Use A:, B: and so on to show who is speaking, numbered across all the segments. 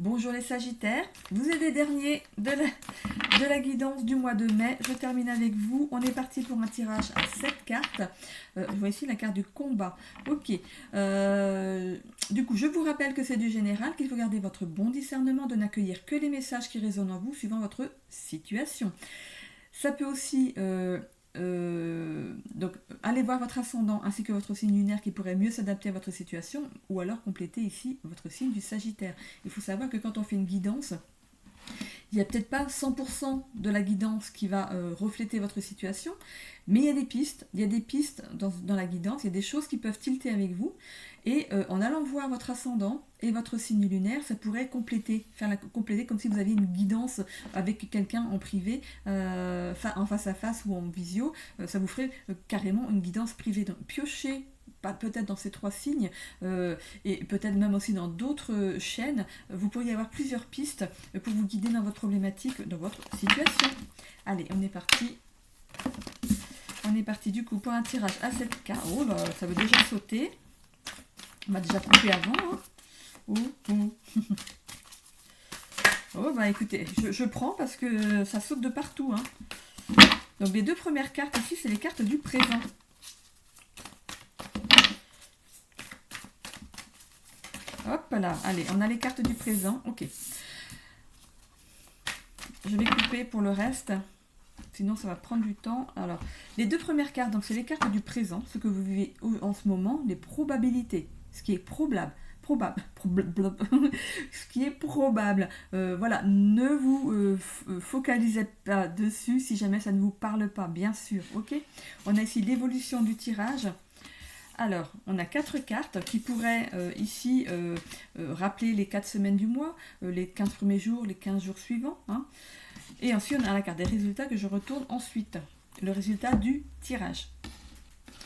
A: Bonjour les Sagittaires, vous êtes les derniers de la guidance du mois de mai. Je termine avec vous. On est parti pour un tirage à 7 cartes. Je vois ici la carte du combat. Ok. Du coup, je vous rappelle que c'est du général, qu'il faut garder votre bon discernement, de n'accueillir que les messages qui résonnent en vous suivant votre situation. Ça peut aussi... donc, allez voir votre ascendant ainsi que votre signe lunaire qui pourrait mieux s'adapter à votre situation, ou alors compléter ici votre signe du Sagittaire. Il faut savoir que quand on fait une guidance, il n'y a peut-être pas 100% de la guidance qui va refléter votre situation, mais il y a des pistes dans la guidance, il y a des choses qui peuvent tilter avec vous, et en allant voir votre ascendant et votre signe lunaire, ça pourrait compléter comme si vous aviez une guidance avec quelqu'un en privé, en face à face ou en visio, ça vous ferait carrément une guidance privée. Donc piochez peut-être dans ces 3 signes, et peut-être même aussi dans d'autres chaînes, vous pourriez avoir plusieurs pistes pour vous guider dans votre problématique, dans votre situation. Allez, on est parti. On est parti du coup pour un tirage à 7 cartes. Oh là, ça veut déjà sauter. On m'a déjà coupé avant. Hein. Oh bah écoutez, je prends parce que ça saute de partout. Hein. Donc les 2 premières cartes ici, c'est les cartes du présent. Hop là, allez, on a les cartes du présent. Ok. Je vais couper pour le reste. Sinon, ça va prendre du temps. Alors, les 2 premières cartes, donc c'est les cartes du présent, ce que vous vivez en ce moment, les probabilités, ce qui est probable. Ce qui est probable. Voilà, ne vous focalisez pas dessus si jamais ça ne vous parle pas, bien sûr. Ok. On a ici l'évolution du tirage. Alors, on a 4 cartes qui pourraient ici rappeler les 4 semaines du mois, les 15 premiers jours, les 15 jours suivants. Hein. Et ensuite, on a la carte des résultats que je retourne ensuite. Le résultat du tirage.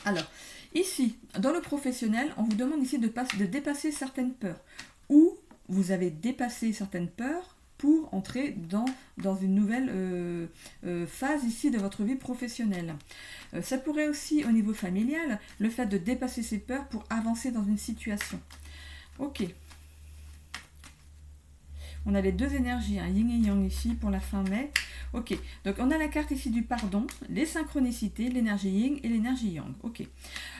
A: Alors, ici, dans le professionnel, on vous demande ici de dépasser certaines peurs. Ou vous avez dépassé certaines peurs pour entrer dans une nouvelle phase ici de votre vie professionnelle. Ça pourrait aussi, au niveau familial, le fait de dépasser ses peurs pour avancer dans une situation. Ok. On a les 2 énergies, hein, yin et yang ici pour la fin mai. Ok, donc on a la carte ici du pardon, les synchronicités, l'énergie yin et l'énergie yang. Ok.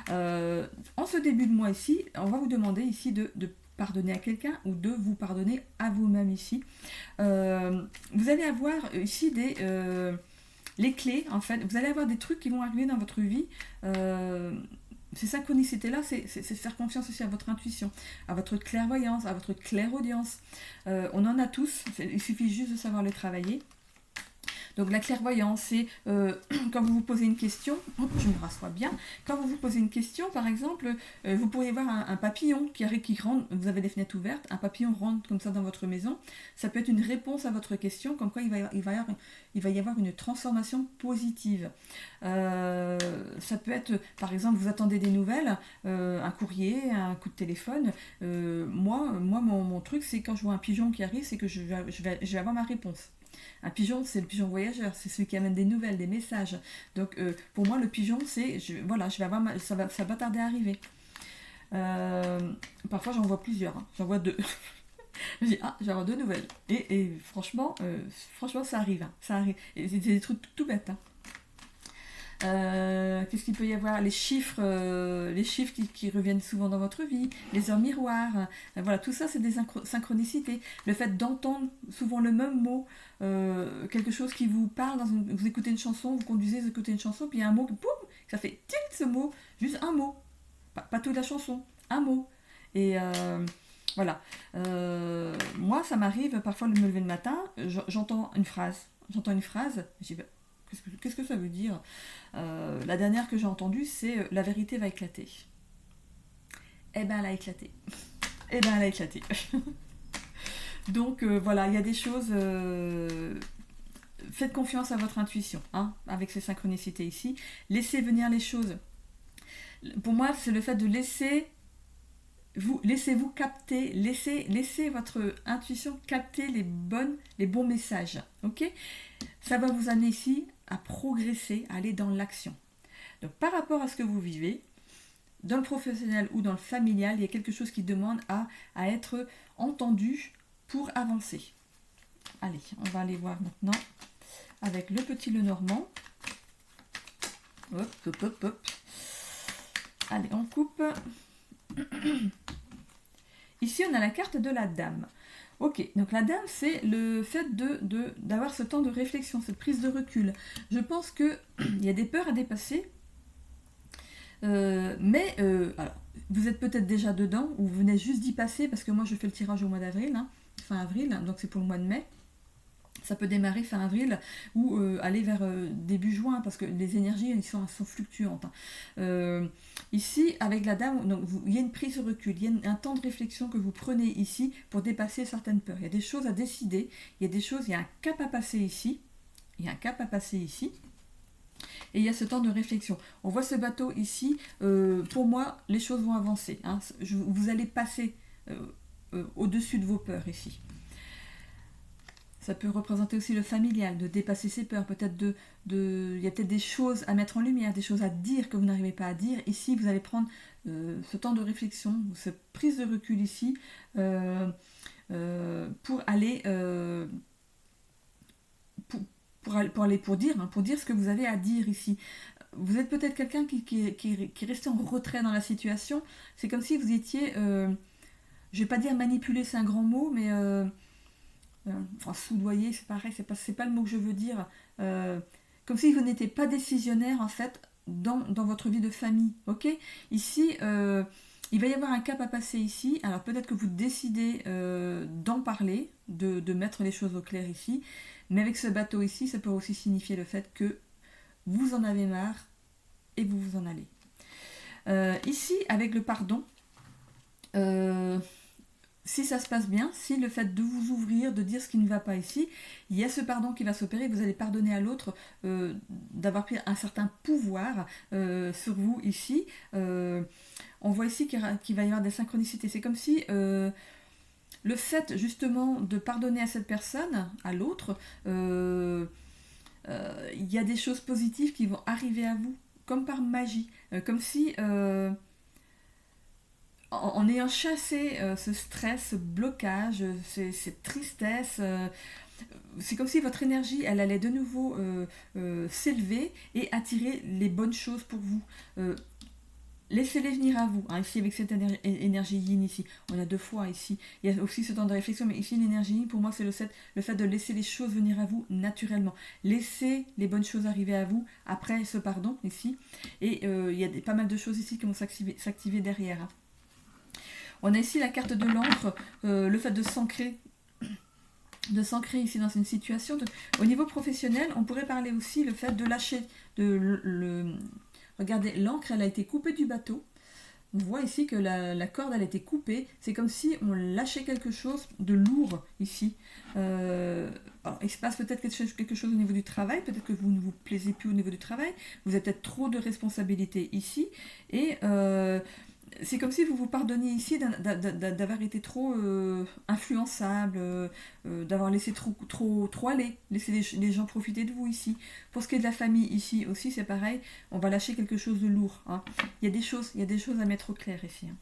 A: En ce début de mois ici, on va vous demander ici de pardonner à quelqu'un ou de vous pardonner à vous-même ici. Vous allez avoir ici les clés, en fait. Vous allez avoir des trucs qui vont arriver dans votre vie. Ces synchronicités-là, c'est faire confiance aussi à votre intuition, à votre clairvoyance, à votre clairaudience. On en a tous, il suffit juste de savoir les travailler. Donc la clairvoyance, c'est quand vous vous posez une question, je me rassois bien, quand vous vous posez une question, par exemple, vous pourriez voir un papillon qui rentre, vous avez les fenêtres ouvertes, un papillon rentre comme ça dans votre maison, ça peut être une réponse à votre question, comme quoi il va y avoir une transformation positive. Ça peut être, par exemple, vous attendez des nouvelles, un courrier, un coup de téléphone. Moi mon truc, c'est quand je vois un pigeon qui arrive, c'est que je vais avoir ma réponse. Un pigeon, c'est le pigeon voyageur, c'est celui qui amène des nouvelles, des messages. Donc, pour moi, le pigeon, c'est, ça va tarder à arriver. Parfois, j'en vois plusieurs, hein. J'en vois 2. Je dis, je vais avoir 2 nouvelles. Et franchement, ça arrive. Hein. Ça arrive. Et c'est des trucs tout bêtes. Hein. Qu'est-ce qu'il peut y avoir, les chiffres qui reviennent souvent dans votre vie, les heures miroirs, voilà, tout ça c'est des synchronicités, le fait d'entendre souvent le même mot, quelque chose qui vous parle, vous écoutez une chanson, vous conduisez, vous écoutez une chanson, puis il y a un mot, boum, ça fait tilt ce mot, juste un mot, pas toute la chanson, un mot, et voilà, moi ça m'arrive parfois de me lever le matin, j'entends une phrase, je dis qu'est-ce que ça veut dire? La dernière que j'ai entendue, c'est la vérité va éclater. Eh ben, elle a éclaté. Donc, voilà, il y a des choses... faites confiance à votre intuition, hein, avec ces synchronicités ici. Laissez venir les choses. Pour moi, c'est le fait de laissez-vous capter, laissez votre intuition capter les bons messages. Ok? Ça va vous amener ici à progresser, à aller dans l'action. Donc par rapport à ce que vous vivez, dans le professionnel ou dans le familial, il y a quelque chose qui demande à être entendu pour avancer. Allez, on va aller voir maintenant avec le petit Lenormand. Hop, hop, hop, hop. Allez, on coupe. Ici, on a la carte de la dame. Ok, donc la dame, c'est le fait d'avoir ce temps de réflexion, cette prise de recul. Je pense qu'il y a des peurs à dépasser, alors, vous êtes peut-être déjà dedans, ou vous venez juste d'y passer, parce que moi je fais le tirage au mois d'avril, hein, fin avril, hein, donc c'est pour le mois de mai. Ça peut démarrer fin avril ou aller vers début juin parce que les énergies elles sont fluctuantes. Ici, avec la dame, donc, il y a une prise de recul, il y a un temps de réflexion que vous prenez ici pour dépasser certaines peurs. Il y a des choses à décider, il y a un cap à passer ici, il y a un cap à passer ici. Et il y a ce temps de réflexion. On voit ce bateau ici, pour moi, les choses vont avancer. Hein. Vous allez passer au-dessus de vos peurs ici. Ça peut représenter aussi le familial, de dépasser ses peurs. Peut-être il y a peut-être des choses à mettre en lumière, des choses à dire que vous n'arrivez pas à dire. Ici, vous allez prendre ce temps de réflexion, cette prise de recul ici, pour aller... pour dire ce que vous avez à dire ici. Vous êtes peut-être quelqu'un qui est resté en retrait dans la situation. C'est comme si vous étiez, je ne vais pas dire manipuler, c'est un grand mot, mais enfin soudoyer, c'est pareil, c'est pas le mot que je veux dire. Comme si vous n'étiez pas décisionnaire en fait dans votre vie de famille. Ok ? Ici, il va y avoir un cap à passer ici. Alors peut-être que vous décidez d'en parler, de mettre les choses au clair ici. Mais avec ce bateau ici, ça peut aussi signifier le fait que vous en avez marre et vous vous en allez. Ici, avec le pardon, si ça se passe bien, si le fait de vous ouvrir, de dire ce qui ne va pas ici, il y a ce pardon qui va s'opérer, vous allez pardonner à l'autre d'avoir pris un certain pouvoir sur vous ici. On voit ici qu'il va y avoir des synchronicités. C'est comme si... le fait justement de pardonner à cette personne, à l'autre, il y a des choses positives qui vont arriver à vous, comme par magie. Comme si, en ayant chassé ce stress, ce blocage, cette tristesse, c'est comme si votre énergie, elle allait de nouveau s'élever et attirer les bonnes choses pour vous. Laissez-les venir à vous, hein, ici avec cette énergie yin ici, on a 2 fois ici, il y a aussi ce temps de réflexion, mais ici l'énergie yin pour moi c'est le fait de laisser les choses venir à vous naturellement, laissez les bonnes choses arriver à vous après ce pardon ici, et il y a pas mal de choses ici qui vont s'activer derrière. Hein. On a ici la carte de l'encre, le fait de s'ancrer ici dans une situation. Au niveau professionnel, on pourrait parler aussi le fait de lâcher, regardez, l'encre, elle a été coupée du bateau. On voit ici que la corde, elle a été coupée. C'est comme si on lâchait quelque chose de lourd ici. Alors, il se passe peut-être quelque chose au niveau du travail. Peut-être que vous ne vous plaisez plus au niveau du travail. Vous avez peut-être trop de responsabilités ici. Et c'est comme si vous vous pardonniez ici d'avoir été trop influençable, d'avoir laissé trop aller, laisser les gens profiter de vous ici. Pour ce qui est de la famille ici aussi, c'est pareil, on va lâcher quelque chose de lourd. Hein. Il y a des choses à mettre au clair ici. Hein.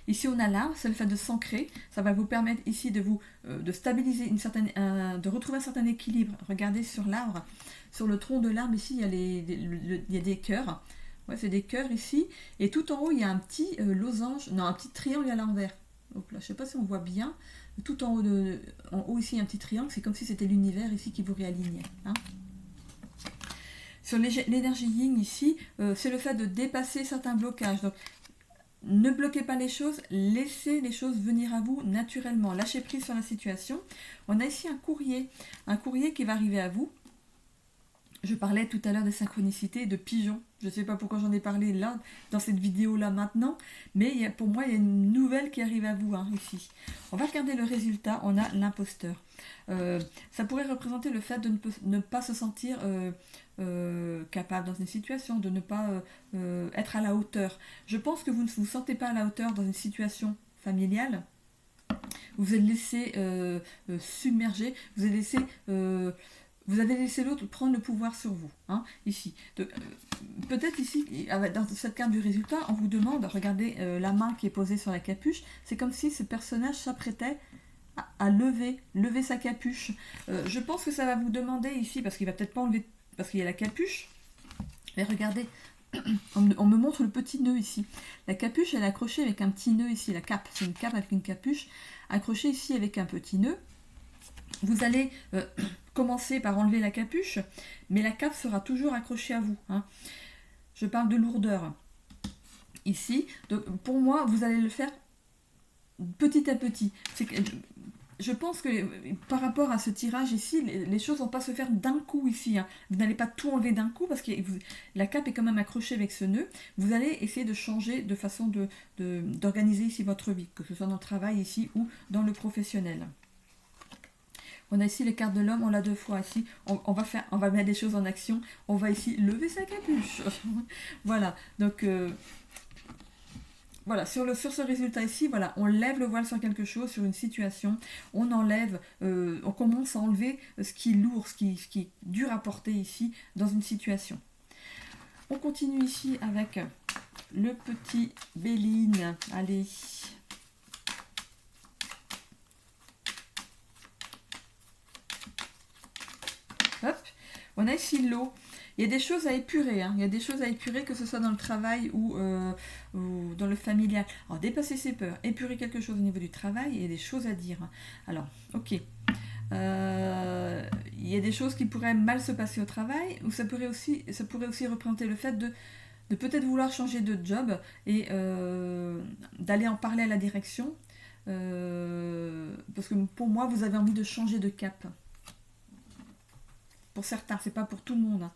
A: Ici on a l'arbre, c'est le fait de s'ancrer, ça va vous permettre ici de stabiliser de retrouver un certain équilibre. Regardez sur l'arbre, sur le tronc de l'arbre ici il y a des cœurs. Ouais, c'est des cœurs ici, et tout en haut il y a un petit un petit triangle à l'envers. Donc là, je ne sais pas si on voit bien, tout en haut ici il y a un petit triangle, c'est comme si c'était l'univers ici qui vous réalignait. Hein. Sur l'énergie yin ici, c'est le fait de dépasser certains blocages. Donc ne bloquez pas les choses, laissez les choses venir à vous naturellement, lâchez prise sur la situation. On a ici un courrier qui va arriver à vous. Je parlais tout à l'heure des synchronicités, de pigeons. Je ne sais pas pourquoi j'en ai parlé là, dans cette vidéo-là maintenant, mais pour moi, il y a une nouvelle qui arrive à vous, hein, ici. On va regarder le résultat, on a l'imposteur. Ça pourrait représenter le fait de ne pas se sentir capable dans une situation, de ne pas être à la hauteur. Je pense que vous ne vous sentez pas à la hauteur dans une situation familiale. Vous êtes laissé submerger, vous avez laissé l'autre prendre le pouvoir sur vous, hein, ici. Peut-être ici, dans cette carte du résultat, on vous demande, regardez la main qui est posée sur la capuche, c'est comme si ce personnage s'apprêtait à lever sa capuche. Je pense que ça va vous demander ici, parce qu'il va peut-être pas enlever, parce qu'il y a la capuche. Mais regardez, on me montre le petit nœud ici. La capuche, elle est accrochée avec un petit nœud ici. La cape, c'est une cape avec une capuche accrochée ici avec un petit nœud. Vous allez commencer par enlever la capuche, mais la cape sera toujours accrochée à vous. Hein. Je parle de lourdeur. Ici, donc pour moi, vous allez le faire petit à petit. Je pense que par rapport à ce tirage ici, les choses ne vont pas se faire d'un coup ici. Hein. Vous n'allez pas tout enlever d'un coup parce que la cape est quand même accrochée avec ce nœud. Vous allez essayer de changer de façon d'organiser ici votre vie, que ce soit dans le travail ici ou dans le professionnel. On a ici les cartes de l'homme, on l'a 2 fois ici. On va mettre des choses en action. On va ici lever sa capuche. Voilà, donc voilà, sur ce résultat ici, voilà, on lève le voile sur quelque chose, sur une situation, on enlève, on commence à enlever ce qui est lourd, ce qui est dur à porter ici dans une situation. On continue ici avec le petit Béline. Allez. Hop, on a ici l'eau. Il y a des choses à épurer, hein. Il y a des choses à épurer, que ce soit dans le travail ou dans le familial. Alors, dépasser ses peurs, épurer quelque chose au niveau du travail, il y a des choses à dire. Alors, ok. Il y a des choses qui pourraient mal se passer au travail, ou ça pourrait aussi représenter le fait de peut-être vouloir changer de job et d'aller en parler à la direction. Parce que pour moi, vous avez envie de changer de cap. Pour certains, c'est pas pour tout le monde. Hein.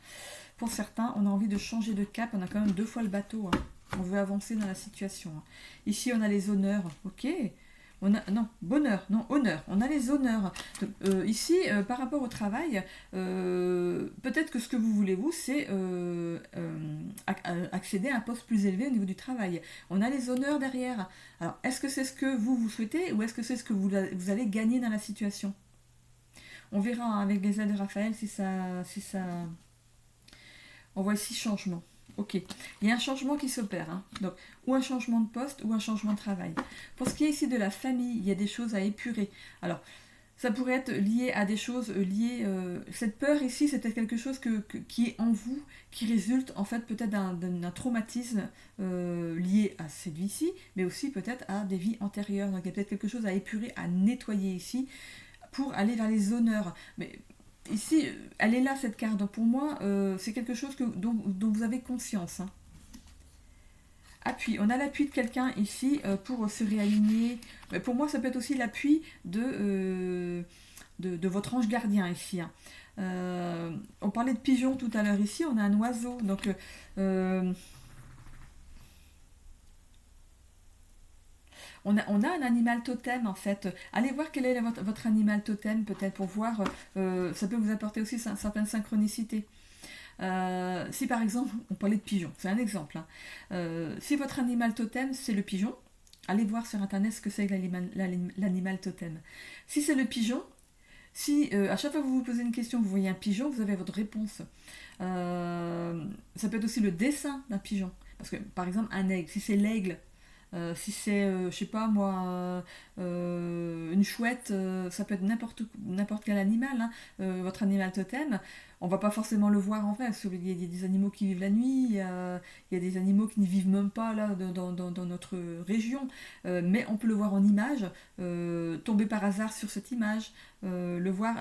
A: Pour certains, on a envie de changer de cap. On a quand même 2 fois le bateau. Hein. On veut avancer dans la situation. Hein. Ici, on a les honneurs. Ok. Bonheur. Non, honneur. On a les honneurs. Ici, par rapport au travail, peut-être que ce que vous voulez, vous, c'est accéder à un poste plus élevé au niveau du travail. On a les honneurs derrière. Alors, est-ce que c'est ce que vous souhaitez ou est-ce que c'est ce que vous allez gagner dans la situation ? On verra avec les aides de Raphaël si ça... On voit ici changement. Ok. Il y a un changement qui s'opère. Hein. Donc, ou un changement de poste ou un changement de travail. Pour ce qui est ici de la famille, il y a des choses à épurer. Alors, ça pourrait être lié à des choses liées... cette peur ici, c'est peut-être quelque chose qui est en vous, qui résulte en fait peut-être d'un traumatisme lié à cette vie-ci, mais aussi peut-être à des vies antérieures. Donc, il y a peut-être quelque chose à épurer, à nettoyer ici, pour aller vers les honneurs. Mais ici, elle est là cette carte. Donc pour moi, c'est quelque chose dont vous avez conscience. Hein. Appui. On a l'appui de quelqu'un ici pour se réaligner. Mais pour moi, ça peut être aussi l'appui de votre ange gardien ici. Hein. On parlait de pigeon tout à l'heure ici. On a un oiseau. Donc on a un animal totem en fait. Allez voir quel est votre animal totem peut-être pour voir, ça peut vous apporter aussi certaines synchronicités. Si par exemple, on parlait de pigeon, c'est un exemple. Hein. Si votre animal totem c'est le pigeon, allez voir sur internet ce que c'est que l'animal totem. Si c'est le pigeon, si à chaque fois que vous vous posez une question, vous voyez un pigeon, vous avez votre réponse. Ça peut être aussi le dessin d'un pigeon. Parce que par exemple, un aigle, si c'est l'aigle, si c'est, je sais pas moi, une chouette, ça peut être n'importe quel animal, hein, votre animal totem, on va pas forcément le voir en vrai, parce qu'il y a des animaux qui vivent la nuit, il y a des animaux qui ne vivent même pas là dans notre région, mais on peut le voir en image, tomber par hasard sur cette image, le voir,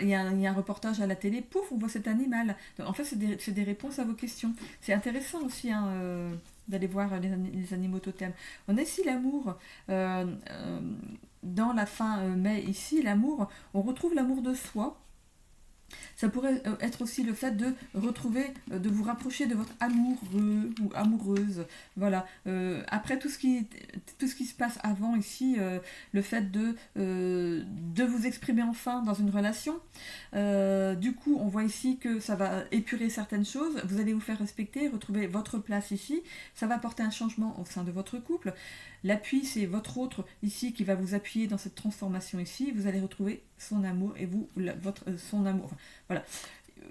A: il y a un reportage à la télé, pouf, on voit cet animal. Donc, en fait, c'est des réponses à vos questions. C'est intéressant aussi, hein, d'aller voir les animaux totems. On a ici l'amour. Dans la fin mai, ici, l'amour, on retrouve l'amour de soi. Ça pourrait être aussi le fait de retrouver, de vous rapprocher de votre amoureux ou amoureuse. Voilà. Après tout ce qui se passe avant ici, le fait de vous exprimer enfin dans une relation. Du coup, on voit ici que ça va épurer certaines choses. Vous allez vous faire respecter, retrouver votre place ici. Ça va apporter un changement au sein de votre couple. L'appui, c'est votre autre ici qui va vous appuyer dans cette transformation ici. Vous allez retrouver son amour et vous, son amour. Enfin, voilà.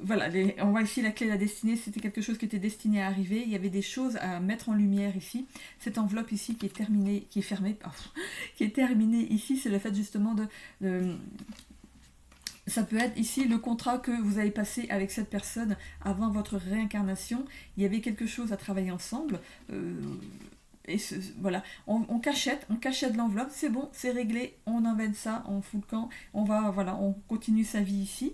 A: voilà, on voit ici la clé de la destinée, c'était quelque chose qui était destiné à arriver, il y avait des choses à mettre en lumière ici. Cette enveloppe ici qui est terminée, qui est fermée, pardon, qui est terminée ici, c'est le fait justement ça peut être ici le contrat que vous avez passé avec cette personne avant votre réincarnation. Il y avait quelque chose à travailler ensemble. Et voilà, on cachette l'enveloppe, c'est bon, c'est réglé, on emmène ça, on fout le camp, voilà, on continue sa vie ici.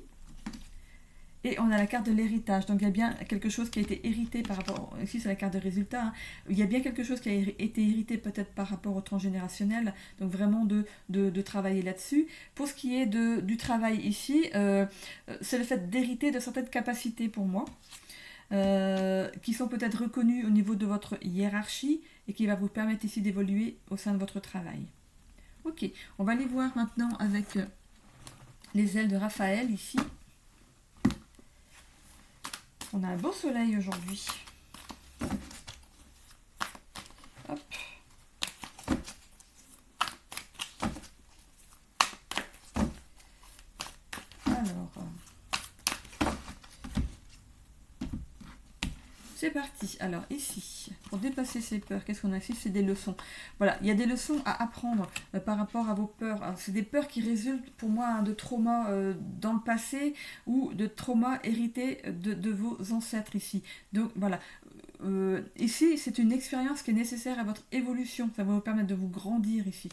A: Et on a la carte de l'héritage, donc il y a bien quelque chose qui a été hérité par rapport, ici c'est la carte de résultat, hein. Il y a bien quelque chose qui a été hérité peut-être par rapport au transgénérationnel, donc vraiment de travailler là-dessus. Pour ce qui est du travail ici, c'est le fait d'hériter de certaines capacités pour moi, qui sont peut-être reconnues au niveau de votre hiérarchie et qui va vous permettre ici d'évoluer au sein de votre travail. Ok, on va aller voir maintenant avec les ailes de Raphaël ici. On a un beau soleil aujourd'hui. Hop. Alors, c'est parti. Alors ici, pour dépasser ces peurs, qu'est-ce qu'on a ici? C'est des leçons. Voilà, il y a des leçons à apprendre par rapport à vos peurs. C'est des peurs qui résultent pour moi de traumas dans le passé ou de traumas hérités de vos ancêtres ici. Donc voilà, ici c'est une expérience qui est nécessaire à votre évolution. Ça va vous permettre de vous grandir ici.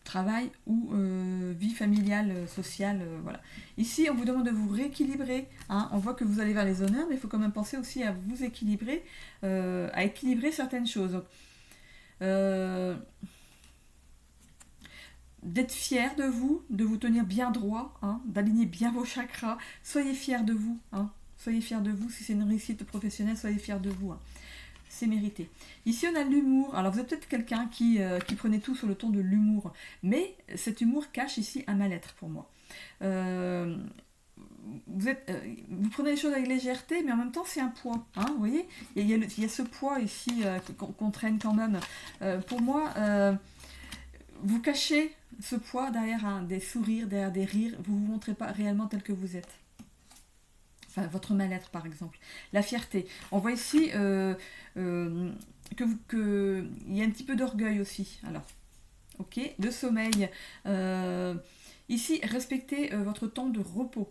A: Travail ou vie familiale, sociale, voilà. Ici, on vous demande de vous rééquilibrer, hein. On voit que vous allez vers les honneurs, mais il faut quand même penser aussi à vous équilibrer, à équilibrer certaines choses. D'être fier de vous tenir bien droit, hein, d'aligner bien vos chakras. Soyez fiers de vous, hein. Soyez fiers de vous. Si c'est une réussite professionnelle, soyez fiers de vous, hein. C'est mérité. Ici, on a l'humour. Alors, vous êtes peut-être quelqu'un qui prenait tout sur le ton de l'humour, mais cet humour cache ici un mal-être pour moi. Vous prenez les choses avec légèreté, mais en même temps, c'est un poids. Hein, vous voyez, il y a ce poids ici qu'on traîne quand même. Pour moi, vous cachez ce poids derrière des sourires, derrière des rires. Vous ne vous montrez pas réellement tel que vous êtes. Enfin, votre mal-être, par exemple. La fierté. On voit ici qu'il y a un petit peu d'orgueil aussi. Alors, ok. Le sommeil. Ici, respectez votre temps de repos.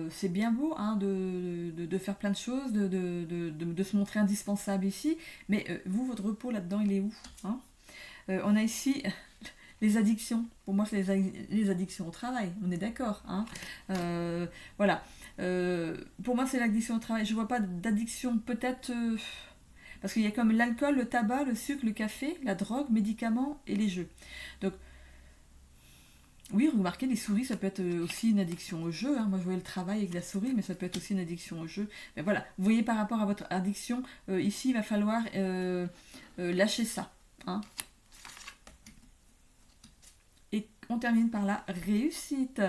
A: C'est bien beau, hein, de faire plein de choses, de se montrer indispensable ici, mais vous, votre repos là-dedans, il est où, hein? On a ici les addictions. Pour moi, c'est les addictions au travail, on est d'accord, hein. Voilà. Pour moi, c'est l'addiction au travail. Je ne vois pas d'addiction, peut-être... parce qu'il y a comme l'alcool, le tabac, le sucre, le café, la drogue, médicaments et les jeux. Donc, oui, remarquez, les souris, ça peut être aussi une addiction au jeu, hein. Moi, je voyais le travail avec la souris, mais ça peut être aussi une addiction au jeu. Mais voilà, vous voyez par rapport à votre addiction, ici, il va falloir lâcher ça, hein. Et on termine par la réussite.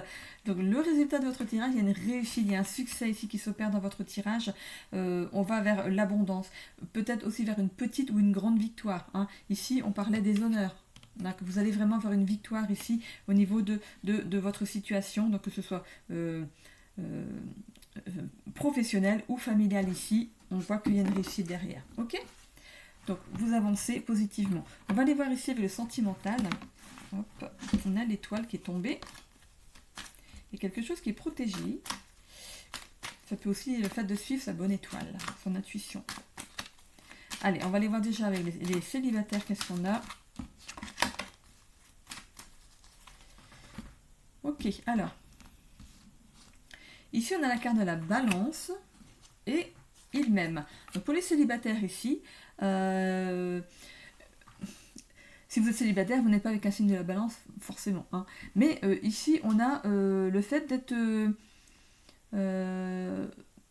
A: Donc, le résultat de votre tirage, il y a une réussite, il y a un succès ici qui s'opère dans votre tirage. On va vers l'abondance, peut-être aussi vers une petite ou une grande victoire, hein. Ici, on parlait des honneurs. Donc, vous allez vraiment avoir une victoire ici au niveau de votre situation, donc que ce soit professionnel ou familial ici, on voit qu'il y a une réussite derrière. Ok? Donc, vous avancez positivement. On va aller voir ici avec le sentimental. Hop, on a l'étoile qui est tombée. Il y a quelque chose qui est protégé. Ça peut aussi le fait de suivre sa bonne étoile, son intuition. Allez, on va aller voir déjà avec les célibataires, qu'est-ce qu'on a. Ok, alors. Ici, on a la carte de la balance et il m'aime. Donc, pour les célibataires ici, si vous êtes célibataire, vous n'êtes pas avec un signe de la balance, forcément, hein. Mais ici, on a le fait d'être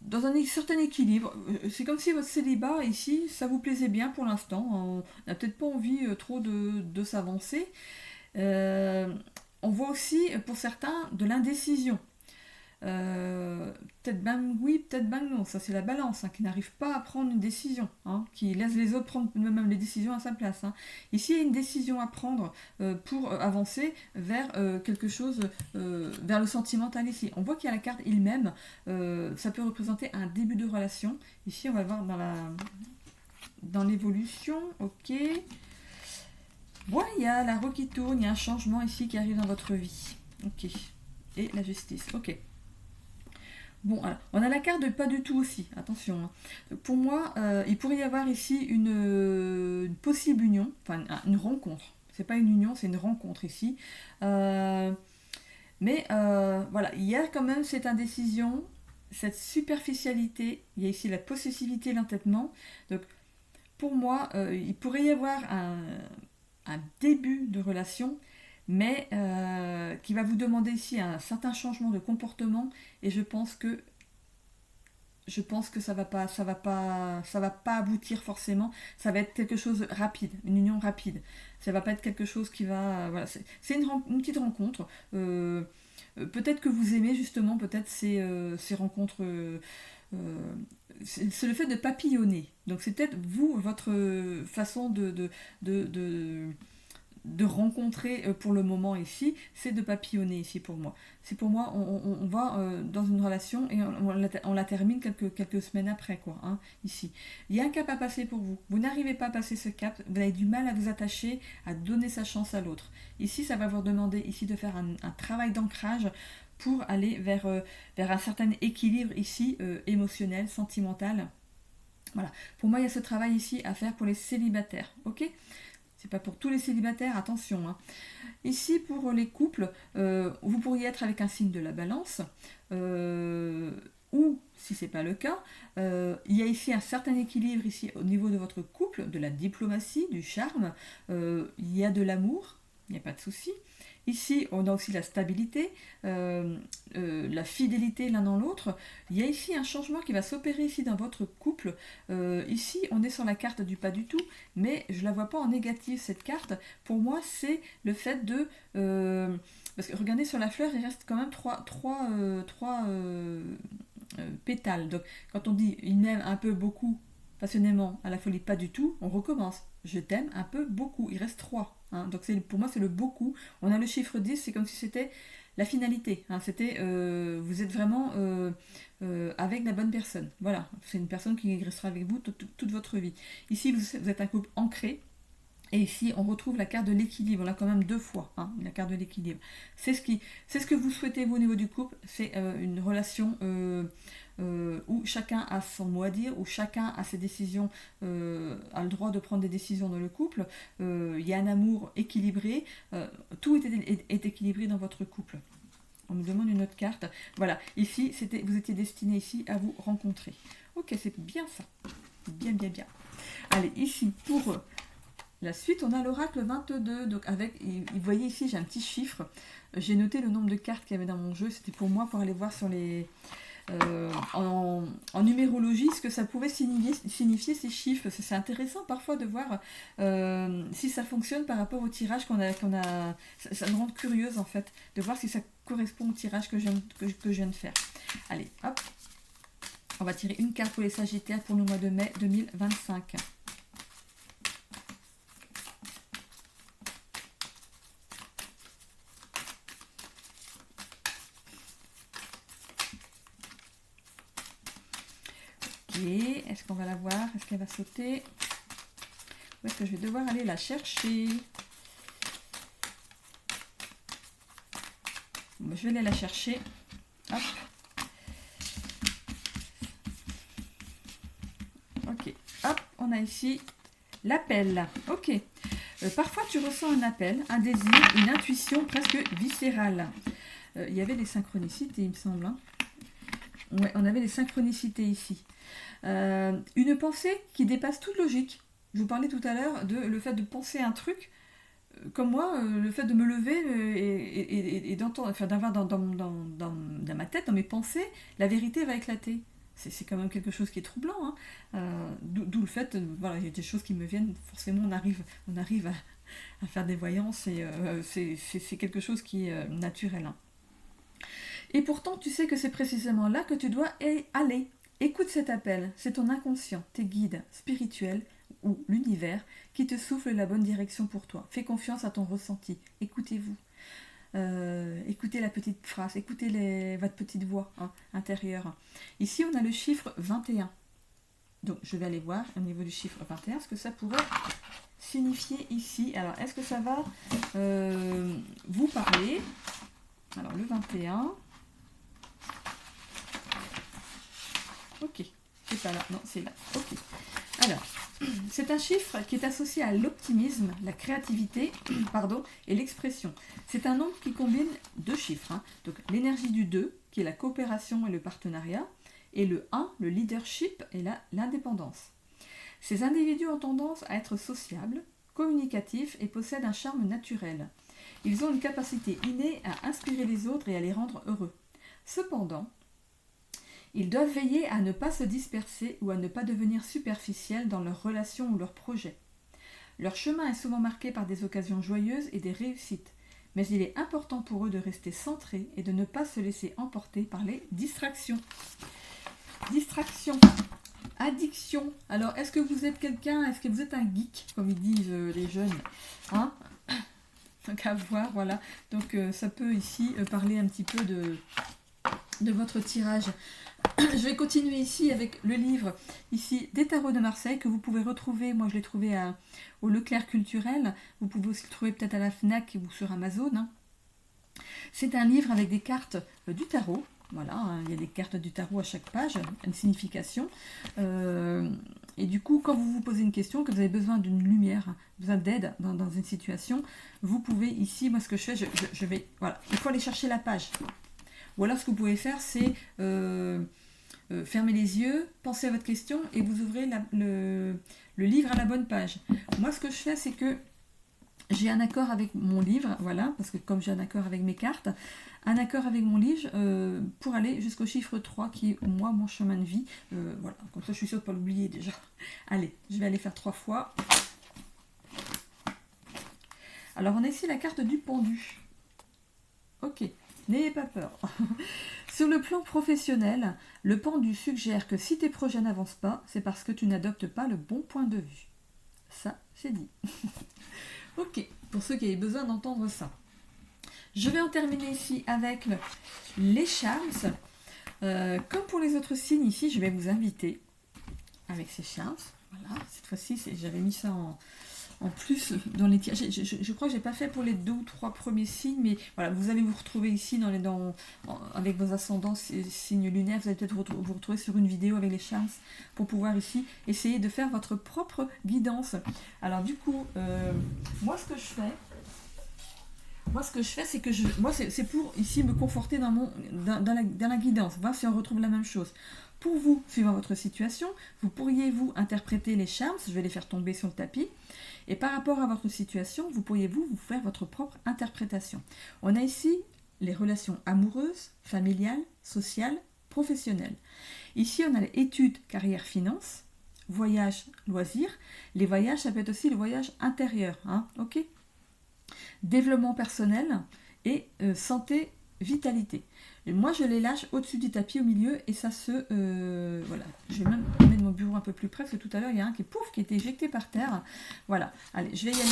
A: dans un certain équilibre. C'est comme si votre célibat, ici, ça vous plaisait bien pour l'instant. On n'a peut-être pas envie trop de s'avancer. On voit aussi, pour certains, de l'indécision. peut-être ben oui, peut-être ben non. Ça, c'est la balance, hein, qui n'arrive pas à prendre une décision, hein, qui laisse les autres prendre même les décisions à sa place, hein. Ici, il y a une décision à prendre pour avancer vers quelque chose, vers le sentimental ici. On voit qu'il y a la carte il-même. Ça peut représenter un début de relation. Ici, on va voir dans l'évolution, ok. Bon, il y a la roue qui tourne, il y a un changement ici qui arrive dans votre vie. Ok. Et la justice, ok. Bon, alors, on a la carte de pas du tout aussi, attention, hein. Pour moi, il pourrait y avoir ici une possible union, enfin une rencontre. C'est pas une union, c'est une rencontre ici. Mais voilà, il y a quand même cette indécision, cette superficialité, il y a ici la possessivité, l'entêtement. Donc pour moi, il pourrait y avoir un début de relation, mais qui va vous demander ici un certain changement de comportement, et je pense que ça va pas aboutir forcément. Ça va être quelque chose de rapide, une union rapide. Ça va pas être quelque chose qui va, voilà, c'est une petite rencontre. Peut-être que vous aimez justement, peut-être ces rencontres. C'est le fait de papillonner. Donc c'est peut-être vous, votre façon de rencontrer pour le moment ici, c'est de papillonner ici pour moi. C'est pour moi, on va dans une relation et on la termine quelques semaines après, quoi, hein, ici. Il y a un cap à passer pour vous. Vous n'arrivez pas à passer ce cap, vous avez du mal à vous attacher, à donner sa chance à l'autre. Ici, ça va vous demander ici de faire un travail d'ancrage pour aller vers un certain équilibre ici, émotionnel, sentimental. Voilà. Pour moi, il y a ce travail ici à faire pour les célibataires, ok ? C'est pas pour tous les célibataires, attention, hein. Ici, pour les couples, vous pourriez être avec un signe de la balance, ou, si c'est pas le cas, il y a ici un certain équilibre ici au niveau de votre couple, de la diplomatie, du charme, il y a de l'amour, il n'y a pas de souci. Ici, on a aussi la stabilité, la fidélité l'un dans l'autre. Il y a ici un changement qui va s'opérer ici dans votre couple. Ici, on est sur la carte du pas du tout, mais je ne la vois pas en négatif, cette carte. Pour moi, c'est le fait de... parce que regardez, sur la fleur, il reste quand même trois pétales. Donc, quand on dit « il m'aime un peu, beaucoup, passionnément, à la folie, pas du tout », on recommence. Je t'aime un peu, beaucoup. Il reste 3. Hein. Donc pour moi, c'est le beaucoup. On a le chiffre 10, c'est comme si c'était la finalité. Hein. C'était, vous êtes vraiment avec la bonne personne. Voilà, c'est une personne qui restera avec vous toute votre vie. Ici, vous êtes un couple ancré. Et ici, on retrouve la carte de l'équilibre. On l'a quand même 2 fois, hein, la carte de l'équilibre. C'est ce que vous souhaitez, vous, au niveau du couple. C'est une relation où chacun a son mot à dire, où chacun a ses décisions, a le droit de prendre des décisions dans le couple. Il y a un amour équilibré. Tout est équilibré dans votre couple. On me demande une autre carte. Voilà, ici, vous étiez destiné ici à vous rencontrer. Ok, c'est bien ça. Bien, bien, bien. Allez, ici, pour... la suite, on a l'oracle 22, donc vous voyez ici, j'ai un petit chiffre. J'ai noté le nombre de cartes qu'il y avait dans mon jeu. C'était pour moi, pour aller voir sur les... en numérologie, ce que ça pouvait signifier ces chiffres. C'est intéressant parfois de voir si ça fonctionne par rapport au tirage qu'on a. Ça me rend curieuse, en fait, de voir si ça correspond au tirage que je viens de faire. Allez, hop. On va tirer une carte pour les Sagittaires pour le mois de mai 2025. Est-ce qu'on va la voir? Est-ce qu'elle va sauter? Ou est-ce que je vais devoir aller la chercher? Bon, je vais aller la chercher. Hop. Ok. Hop, on a ici l'appel. Ok. Parfois, tu ressens un appel, un désir, une intuition presque viscérale. Il y avait des synchronicités, il me semble. Hein. Ouais, on avait des synchronicités ici. Une pensée qui dépasse toute logique. Je vous parlais tout à l'heure de le fait de penser un truc. Comme moi, le fait de me lever et d'entendre, enfin, d'avoir dans ma tête, dans mes pensées, la vérité va éclater. C'est quand même quelque chose qui est troublant. Hein. D'où le fait, voilà, il y a des choses qui me viennent, forcément on arrive à faire des voyances et c'est quelque chose qui est naturel. Hein. Et pourtant, tu sais que c'est précisément là que tu dois aller. Écoute cet appel, c'est ton inconscient, tes guides spirituels ou l'univers qui te souffle la bonne direction pour toi. Fais confiance à ton ressenti. Écoutez-vous. Écoutez la petite phrase, écoutez votre petite voix intérieure. Ici, on a le chiffre 21. Donc, je vais aller voir au niveau du chiffre 21 ce que ça pourrait signifier ici. Alors, est-ce que ça va vous parler? Alors, le 21. Ok, c'est pas là, non, c'est là. Ok. Alors, c'est un chiffre qui est associé à l'optimisme, la créativité, et l'expression. C'est un nombre qui combine deux chiffres. Donc, l'énergie du 2, qui est la coopération et le partenariat, et le 1, le leadership et l'indépendance. Ces individus ont tendance à être sociables, communicatifs et possèdent un charme naturel. Ils ont une capacité innée à inspirer les autres et à les rendre heureux. Cependant, ils doivent veiller à ne pas se disperser ou à ne pas devenir superficiels dans leurs relations ou leurs projets. Leur chemin est souvent marqué par des occasions joyeuses et des réussites, mais il est important pour eux de rester centrés et de ne pas se laisser emporter par les distractions. Distraction, addiction. Alors, est-ce que vous êtes quelqu'un, est-ce que vous êtes un geek, comme ils disent les jeunes, Donc à voir, voilà. Donc ça peut ici parler un petit peu de votre tirage. Je vais continuer ici avec le livre ici des tarots de Marseille que vous pouvez retrouver. Moi, je l'ai trouvé au Leclerc Culturel. Vous pouvez aussi le trouver peut-être à la Fnac ou sur Amazon. C'est un livre avec des cartes du tarot. Voilà, il y a des cartes du tarot à chaque page, une signification. Et du coup, quand vous vous posez une question, que vous avez besoin d'une lumière, besoin d'aide dans une situation, vous pouvez ici, moi ce que je fais, je vais, voilà, il faut aller chercher la page. Ou alors ce que vous pouvez faire, c'est fermer les yeux, penser à votre question et vous ouvrez le livre à la bonne page. Moi ce que je fais, c'est que j'ai un accord avec mon livre, voilà, parce que comme j'ai un accord avec mes cartes, un accord avec mon livre pour aller jusqu'au chiffre 3 qui est moi mon chemin de vie. Voilà, comme ça je suis sûre de ne pas l'oublier déjà. Allez, je vais aller faire 3 fois. Alors on a ici la carte du pendu. Ok, n'ayez pas peur. Sur le plan professionnel, le pendu suggère que si tes projets n'avancent pas, c'est parce que tu n'adoptes pas le bon point de vue. Ça, c'est dit. Ok, pour ceux qui avaient besoin d'entendre ça. Je vais en terminer ici avec les charms. Comme pour les autres signes, ici, je vais vous inviter avec ces charms. Voilà, cette fois-ci, j'avais mis ça en plus dans les tirages. Je crois que je n'ai pas fait pour les 2 ou 3 premiers signes, mais voilà, vous allez vous retrouver ici avec vos ascendants, signes lunaires. Vous allez peut-être vous retrouver sur une vidéo avec les charms pour pouvoir ici essayer de faire votre propre guidance. Alors du coup, moi ce que je fais, c'est que c'est pour ici me conforter dans la guidance, voir si on retrouve la même chose. Pour vous, suivant votre situation, vous pourriez vous interpréter les charms, je vais les faire tomber sur le tapis, et par rapport à votre situation, vous pourriez vous faire votre propre interprétation. On a ici les relations amoureuses, familiales, sociales, professionnelles. Ici, on a les études, carrière, finance, voyage, loisirs. Les voyages, ça peut être aussi le voyage intérieur, ok ? Développement personnel et santé, vitalité. Et moi, je les lâche au-dessus du tapis, au milieu, et ça se... voilà. Je vais même mettre mon bureau un peu plus près, parce que tout à l'heure, il y a un qui est été éjecté par terre. Voilà. Allez, je vais y aller.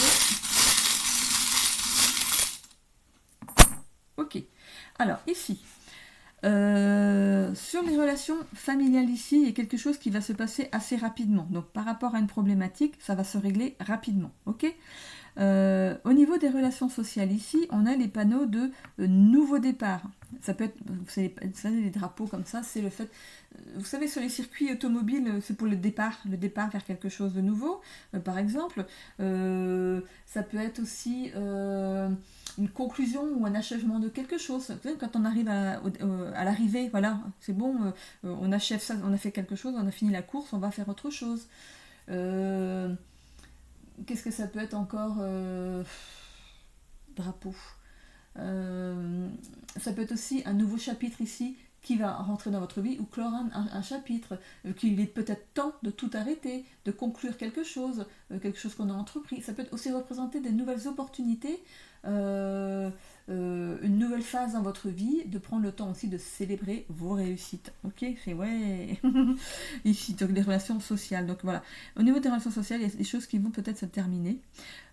A: Ok. Alors, ici, sur les relations familiales ici, il y a quelque chose qui va se passer assez rapidement. Donc, par rapport à une problématique, ça va se régler rapidement. Ok ? Au niveau des relations sociales ici, on a les panneaux de nouveau départ. Ça peut être, vous savez, les drapeaux comme ça, c'est le fait, vous savez, sur les circuits automobiles, c'est pour le départ vers quelque chose de nouveau, par exemple. Ça peut être aussi une conclusion ou un achèvement de quelque chose. Quand on arrive à l'arrivée, voilà, c'est bon, on achève ça, on a fait quelque chose, on a fini la course, on va faire autre chose. Qu'est-ce que ça peut être encore drapeau. Ça peut être aussi un nouveau chapitre ici qui va rentrer dans votre vie ou clore un chapitre, qu'il est peut-être temps de tout arrêter, de conclure quelque chose qu'on a entrepris. Ça peut aussi représenter des nouvelles opportunités, une nouvelle phase dans votre vie, de prendre le temps aussi de célébrer vos réussites. Ok, c'est ouais. Ici, donc les relations sociales. Donc voilà, au niveau des relations sociales, il y a des choses qui vont peut-être se terminer.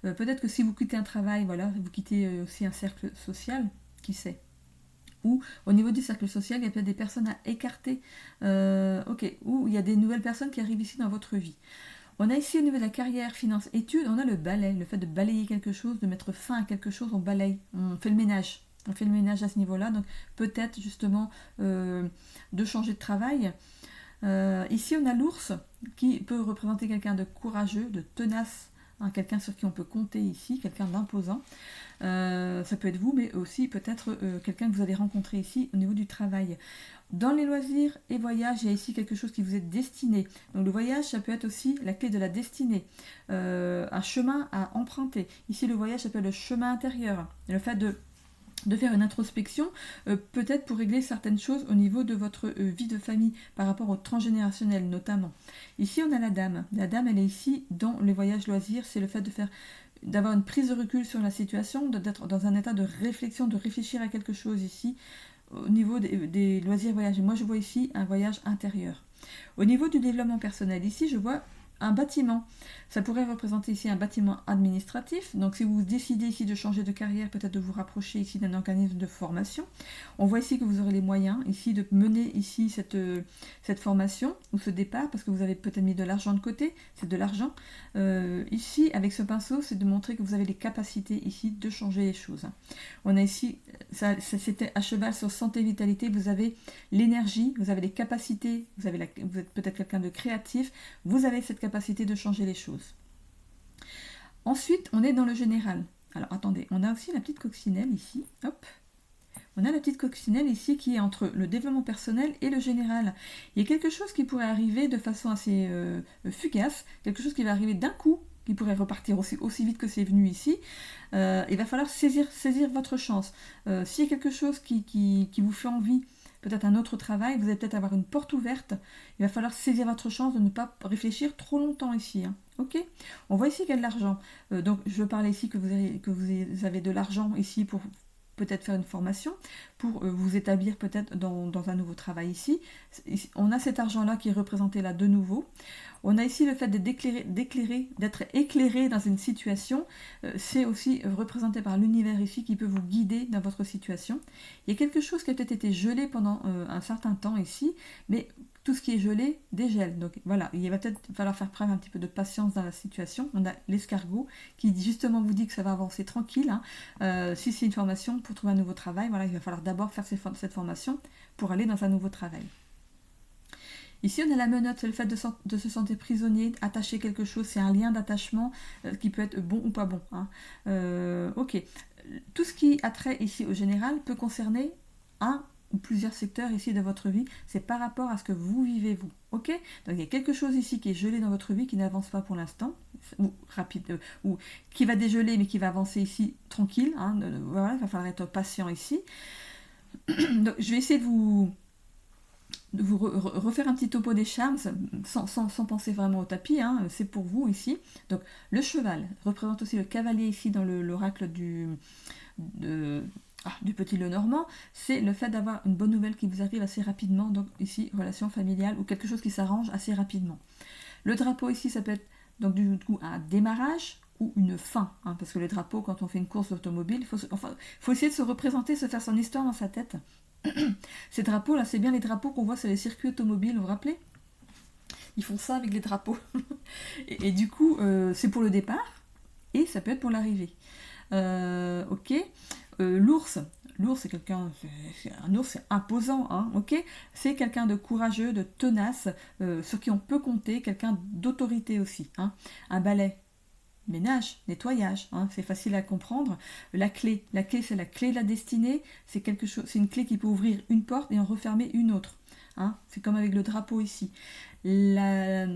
A: Peut-être que si vous quittez un travail, voilà, vous quittez aussi un cercle social, qui sait. Ou au niveau du cercle social, il y a peut-être des personnes à écarter. Ou il y a des nouvelles personnes qui arrivent ici dans votre vie. On a ici au niveau de la carrière, finances, études, on a le balai, le fait de balayer quelque chose, de mettre fin à quelque chose, on balaye, on fait le ménage. On fait le ménage à ce niveau-là, donc peut-être justement de changer de travail. Ici, on a l'ours qui peut représenter quelqu'un de courageux, de tenace, quelqu'un sur qui on peut compter ici, quelqu'un d'imposant. Ça peut être vous, mais aussi peut-être quelqu'un que vous allez rencontrer ici au niveau du travail. Dans les loisirs et voyages, il y a ici quelque chose qui vous est destiné. Donc le voyage, ça peut être aussi la clé de la destinée, un chemin à emprunter. Ici, le voyage, ça peut être le chemin intérieur, le fait de faire une introspection, peut-être pour régler certaines choses au niveau de votre vie de famille, par rapport au transgénérationnel notamment. Ici, on a la dame. La dame, elle est ici dans les voyages loisirs, c'est le fait d'avoir une prise de recul sur la situation, d'être dans un état de réflexion, de réfléchir à quelque chose ici, au niveau des loisirs voyages. Et moi, je vois ici un voyage intérieur. Au niveau du développement personnel, ici, je vois un bâtiment. Ça pourrait représenter ici un bâtiment administratif. Donc si vous décidez ici de changer de carrière, peut-être de vous rapprocher ici d'un organisme de formation. On voit ici que vous aurez les moyens ici de mener ici cette formation ou ce départ, parce que vous avez peut-être mis de l'argent de côté, c'est de l'argent. Ici, avec ce pinceau, c'est de montrer que vous avez les capacités ici de changer les choses. On a ici, c'était à cheval sur santé, vitalité, vous avez l'énergie, vous avez les capacités, vous êtes peut-être quelqu'un de créatif, vous avez cette capacité de changer les choses. Ensuite, on est dans le général. Alors, attendez, on a aussi la petite coccinelle ici. Hop. On a la petite coccinelle ici qui est entre le développement personnel et le général. Il y a quelque chose qui pourrait arriver de façon assez fugace, quelque chose qui va arriver d'un coup, qui pourrait repartir aussi vite que c'est venu ici. Il va falloir saisir votre chance. S'il y a quelque chose qui vous fait envie, peut-être un autre travail, vous allez peut-être avoir une porte ouverte, il va falloir saisir votre chance de ne pas réfléchir trop longtemps ici. Ok ? On voit ici qu'il y a de l'argent. Donc je parlais ici que vous avez de l'argent ici pour peut-être faire une formation, pour vous établir peut-être dans un nouveau travail ici. On a cet argent-là qui est représenté là de nouveau. On a ici le fait d'être éclairé dans une situation. C'est aussi représenté par l'univers ici qui peut vous guider dans votre situation. Il y a quelque chose qui a peut-être été gelé pendant un certain temps ici, mais tout ce qui est gelé dégèle. Donc voilà, il va peut-être falloir faire preuve un petit peu de patience dans la situation. On a l'escargot qui justement vous dit que ça va avancer tranquille. Si c'est une formation pour trouver un nouveau travail, voilà, il va falloir d'abord faire cette formation pour aller dans un nouveau travail. Ici, on a la menotte, c'est le fait de se sentir prisonnier, attacher quelque chose, c'est un lien d'attachement qui peut être bon ou pas bon. Ok. Tout ce qui a trait ici au général peut concerner un ou plusieurs secteurs ici de votre vie, c'est par rapport à ce que vous vivez vous. Ok ? Donc il y a quelque chose ici qui est gelé dans votre vie, qui n'avance pas pour l'instant, ou rapide, ou qui va dégeler mais qui va avancer ici tranquille. Voilà, il va falloir être patient ici. Donc, je vais essayer de vous refaire un petit topo des charmes sans penser vraiment au tapis, c'est pour vous ici. Donc le cheval représente aussi le cavalier ici dans l'oracle du petit Lenormand, c'est le fait d'avoir une bonne nouvelle qui vous arrive assez rapidement, donc ici relation familiale ou quelque chose qui s'arrange assez rapidement. Le drapeau ici, ça peut être donc du coup un démarrage ou une fin, parce que le drapeau, quand on fait une course d'automobile, il faut essayer de se représenter, se faire son histoire dans sa tête. Ces drapeaux là, c'est bien les drapeaux qu'on voit sur les circuits automobiles, vous vous rappelez ? Ils font ça avec les drapeaux. et du coup, c'est pour le départ et ça peut être pour l'arrivée. Ok. L'ours, c'est un ours, c'est imposant, ok. C'est quelqu'un de courageux, de tenace, sur qui on peut compter, quelqu'un d'autorité aussi. Un balai. Ménage, nettoyage, c'est facile à comprendre. La clé, c'est la clé de la destinée, c'est une clé qui peut ouvrir une porte et en refermer une autre. C'est comme avec le drapeau ici. La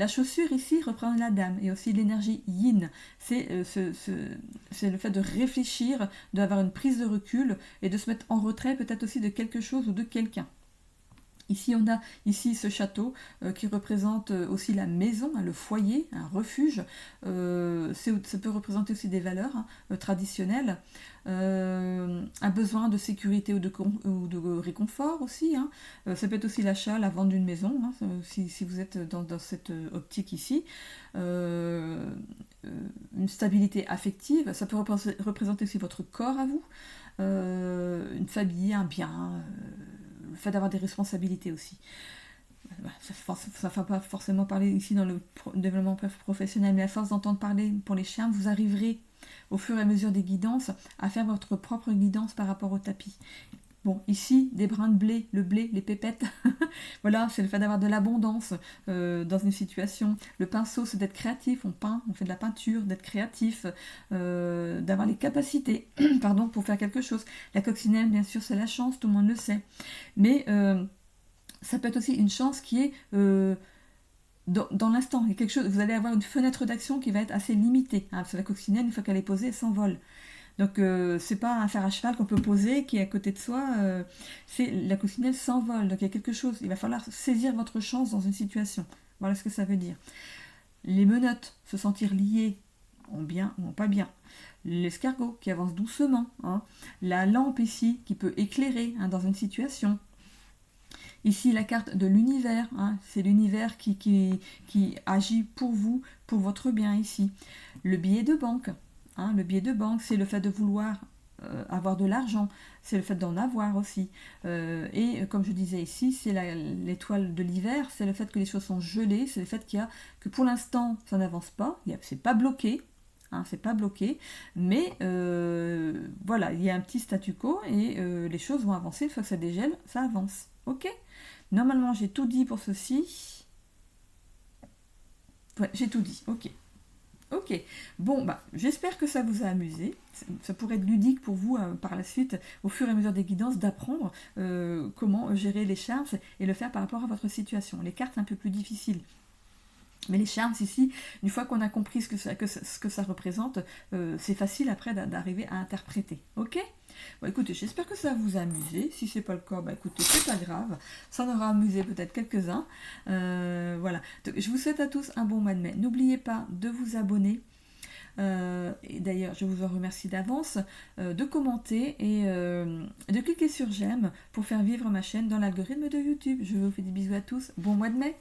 A: chaussure ici représente la dame et aussi l'énergie yin. C'est le fait de réfléchir, d'avoir une prise de recul et de se mettre en retrait peut-être aussi de quelque chose ou de quelqu'un. Ici, on a ce château qui représente aussi la maison, hein, le foyer, un refuge. Ça peut représenter aussi des valeurs traditionnelles, un besoin de sécurité ou de réconfort aussi. Hein. Ça peut être aussi l'achat, la vente d'une maison, hein, si vous êtes dans cette optique ici. Une stabilité affective, ça peut représenter aussi votre corps à vous, une famille, un bien, le fait d'avoir des responsabilités aussi. Ça ne va pas forcément parler ici dans le développement professionnel, mais à force d'entendre parler pour les chiens, vous arriverez au fur et à mesure des guidances à faire votre propre guidance par rapport au tapis. Bon, ici, des brins de blé, le blé, les pépettes, voilà, c'est le fait d'avoir de l'abondance dans une situation. Le pinceau, c'est d'être créatif, on peint, on fait de la peinture, d'être créatif, d'avoir les capacités pardon, pour faire quelque chose. La coccinelle, bien sûr, c'est la chance, tout le monde le sait. Mais ça peut être aussi une chance qui est dans l'instant. Il y a quelque chose, vous allez avoir une fenêtre d'action qui va être assez limitée. Hein, parce que la coccinelle, une fois qu'elle est posée, elle s'envole. Donc c'est pas un fer à cheval qu'on peut poser qui est à côté de soi, la coccinelle s'envole, donc il y a quelque chose, il va falloir saisir votre chance dans une situation. Voilà ce que ça veut dire. Les menottes, se sentir liées en bien ou en pas bien. L'escargot qui avance doucement, hein. La lampe ici qui peut éclairer dans une situation. Ici, la carte de l'univers, hein, c'est l'univers qui agit pour vous, pour votre bien ici. Le billet de banque. Hein, le billet de banque, c'est le fait de vouloir avoir de l'argent, c'est le fait d'en avoir aussi. Et comme je disais ici, c'est l'étoile de l'hiver, c'est le fait que les choses sont gelées, c'est le fait que pour l'instant, ça n'avance pas, c'est pas bloqué. Hein, c'est pas bloqué, mais voilà, il y a un petit statu quo et les choses vont avancer. Une fois que ça dégèle, ça avance. Ok ? Normalement, j'ai tout dit pour ceci. Ouais, j'ai tout dit. Ok. Ok, bon, j'espère que ça vous a amusé. Ça pourrait être ludique pour vous par la suite, au fur et à mesure des guidances, d'apprendre comment gérer les charmes et le faire par rapport à votre situation. Les cartes, c'est un peu plus difficile. Mais les charmes, ici, une fois qu'on a compris ce que ça représente, c'est facile après d'arriver à interpréter. Ok ? Bon, écoutez, j'espère que ça vous a amusé. Si c'est pas le cas, écoutez, c'est pas grave. Ça en aura amusé peut-être quelques-uns. Voilà. Donc, je vous souhaite à tous un bon mois de mai. N'oubliez pas de vous abonner. Et d'ailleurs, je vous en remercie d'avance, de commenter et de cliquer sur j'aime pour faire vivre ma chaîne dans l'algorithme de YouTube. Je vous fais des bisous à tous. Bon mois de mai.